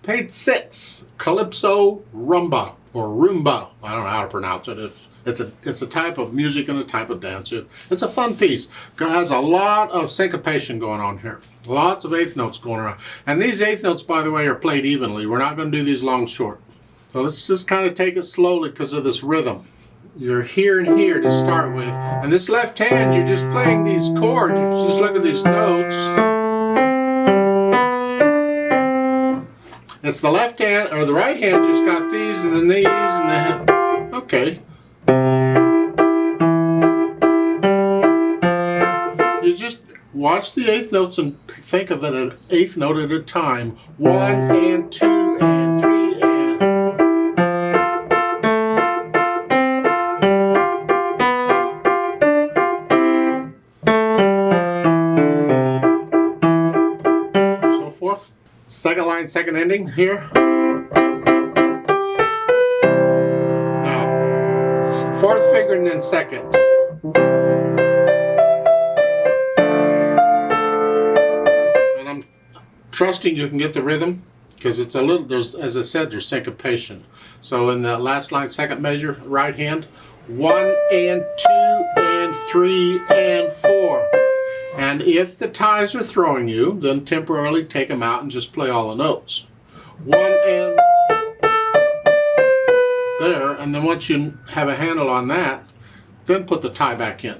Page 6, Calypso Rhumba, or Roomba. I don't know how to pronounce it. It's a type of music and a type of dance. It's a fun piece. It has a lot of syncopation going on here. Lots of eighth notes going around. And these eighth notes, by the way, are played evenly. We're not going to do these long short. So let's just kind of take it slowly because of this rhythm. You're here and here to start with. And this left hand, you're just playing these chords. You just look at these notes. It's the left hand, or the right hand just got these and then these and then, okay. You just watch the eighth notes and think of it an eighth note at a time. 1 and 2 and 3 and. So forth. Second line, second ending here. Now, fourth finger and then second. And I'm trusting you can get the rhythm because it's a little, as I said, there's syncopation. So in the last line, second measure, right hand, 1 and 2 and 3 and 4. And if the ties are throwing you, then temporarily take them out and just play all the notes. 1 and there, and then once you have a handle on that, then put the tie back in.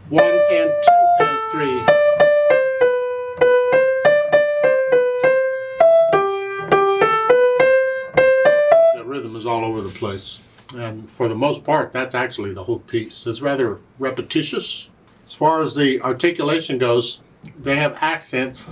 1 and 2 and 3. The rhythm is all over the place. And for the most part, that's actually the whole piece. It's rather repetitious. As far as the articulation goes, they have accents.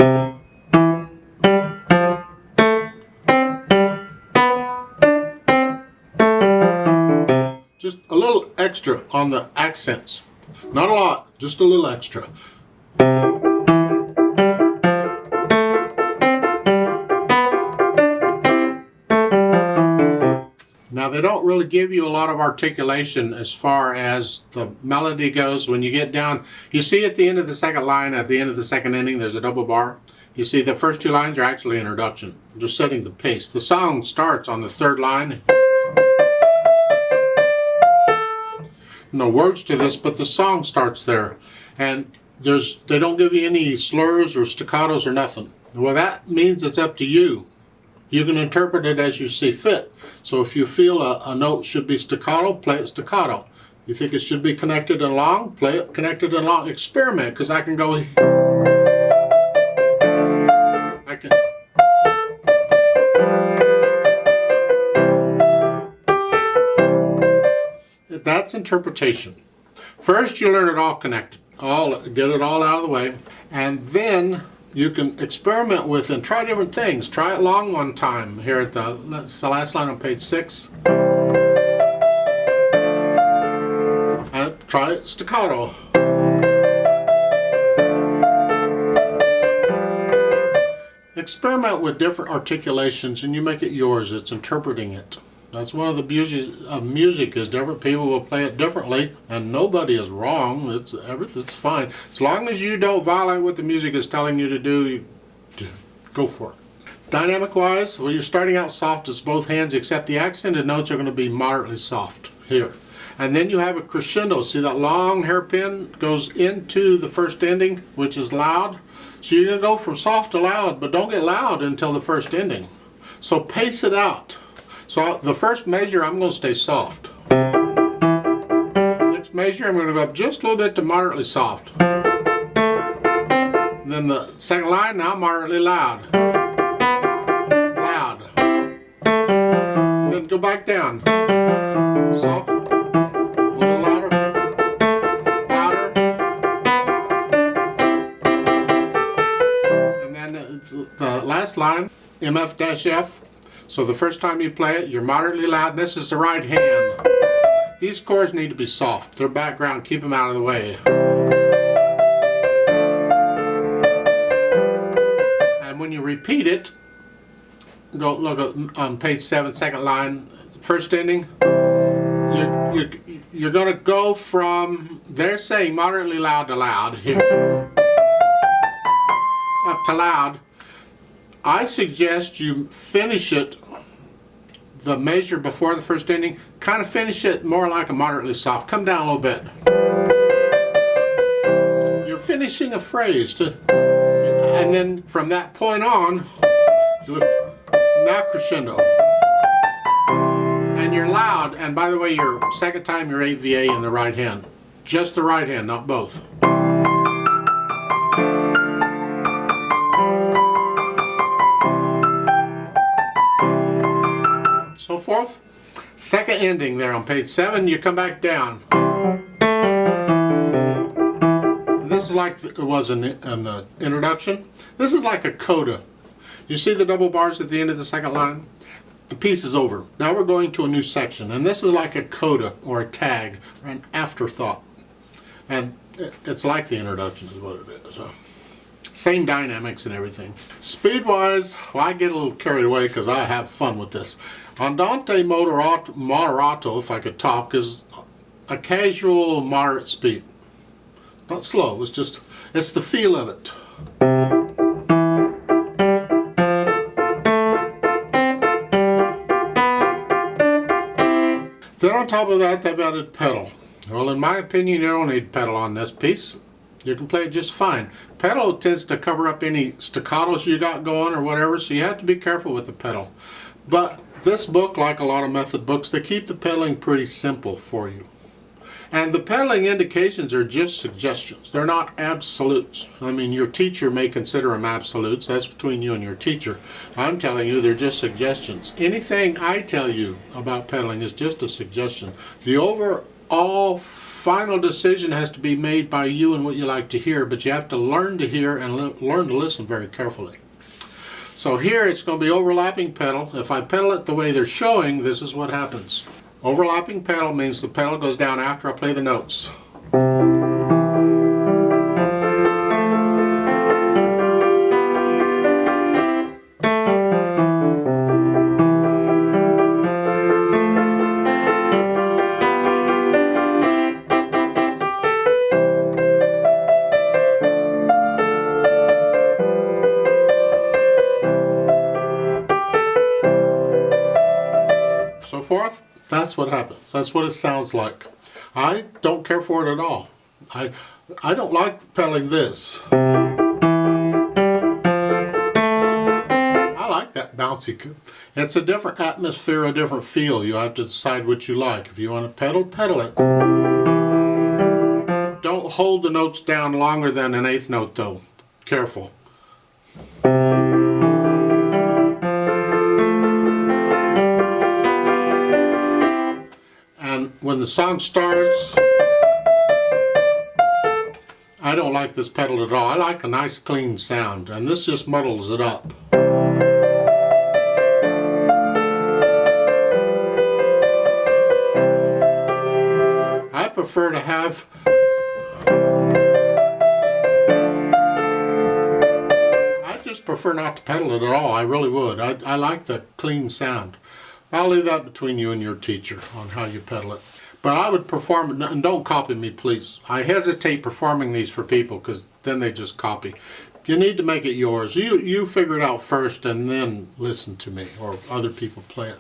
Just a little extra on the accents. Not a lot, just a little extra. Now they don't really give you a lot of articulation as far as the melody goes. When you get down, you see at the end of the second line, at the end of the second ending, there's a double bar. You see the first two lines are actually introduction, just setting the pace. The song starts on the third line. No words to this, but the song starts there. And they don't give you any slurs or staccatos or nothing. Well, that means it's up to you. You can interpret it as you see fit. So if you feel a note should be staccato, play it staccato. You think it should be connected and long, play it connected and long. Experiment, because I can go. That's interpretation. First, you learn it all connected, get it all out of the way, and then you can experiment with and try different things. Try it long one time here at that's the last line on page 6. And try it staccato. Experiment with different articulations and you make it yours. It's interpreting it. That's one of the beauties of music is different people will play it differently and nobody is wrong. It's fine. As long as you don't violate what the music is telling you to do, go for it. Dynamic wise, well, you're starting out soft as both hands except the accented notes are going to be moderately soft here. And then you have a crescendo. See that long hairpin goes into the first ending, which is loud. So you're going to go from soft to loud, but don't get loud until the first ending. So pace it out. So the first measure, I'm going to stay soft. Next measure, I'm going to go up just a little bit to moderately soft. And then the second line, now moderately loud. Loud. And then go back down. Soft. A little louder. Louder. And then the last line, MF-F. So the first time you play it, you're moderately loud. And this is the right hand. These chords need to be soft. They're background, keep them out of the way. And when you repeat it, go look on page 7, second line, first ending. You're going to go from, they're saying moderately loud to loud here. Up to loud. I suggest you finish it, the measure before the first ending, kind of finish it more like a moderately soft. Come down a little bit. You're finishing a phrase, and then from that point on, you lift, now crescendo. And you're loud, and by the way, your second time you're 8 VA in the right hand. Just the right hand, not both. So forth. Second ending there on page 7, you come back down. And this is like it was in the introduction. This is like a coda. You see the double bars at the end of the second line? The piece is over. Now we're going to a new section, and this is like a coda or a tag or an afterthought. And it's like the introduction is what it is. Same dynamics and everything. Speed-wise, well, I get a little carried away because I have fun with this. Andante moderato, if I could talk, is a casual moderate speed. Not slow, it's the feel of it. Then on top of that, they've added pedal. Well, in my opinion, you don't need pedal on this piece. You can play it just fine. Pedal tends to cover up any staccatos you got going or whatever, so you have to be careful with the pedal. But this book, like a lot of method books, they keep the pedaling pretty simple for you. And the pedaling indications are just suggestions. They're not absolutes. I mean, your teacher may consider them absolutes. That's between you and your teacher. I'm telling you, they're just suggestions. Anything I tell you about pedaling is just a suggestion. The overall final decision has to be made by you and what you like to hear, but you have to learn to hear and learn to listen very carefully. So here it's going to be overlapping pedal. If I pedal it the way they're showing, this is what happens. Overlapping pedal means the pedal goes down after I play the notes. So forth. That's what happens. That's what it sounds like. I don't care for it at all. I don't like pedaling this. I like that bouncy. It's a different atmosphere, a different feel. You have to decide what you like. If you want to pedal, pedal it. Don't hold the notes down longer than an eighth note though. Careful. When the song starts, I don't like this pedal at all. I like a nice clean sound, and this just muddles it up. I prefer to have I just prefer not to pedal it at all. I really would. I like the clean sound. I'll leave that between you and your teacher on how you pedal it. But I would perform, and don't copy me please. I hesitate performing these for people because then they just copy. You need to make it yours. You figure it out first and then listen to me or other people play it.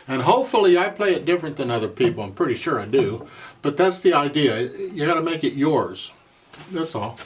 And hopefully I play it different than other people. I'm pretty sure I do. But that's the idea. You got to make it yours. That's all.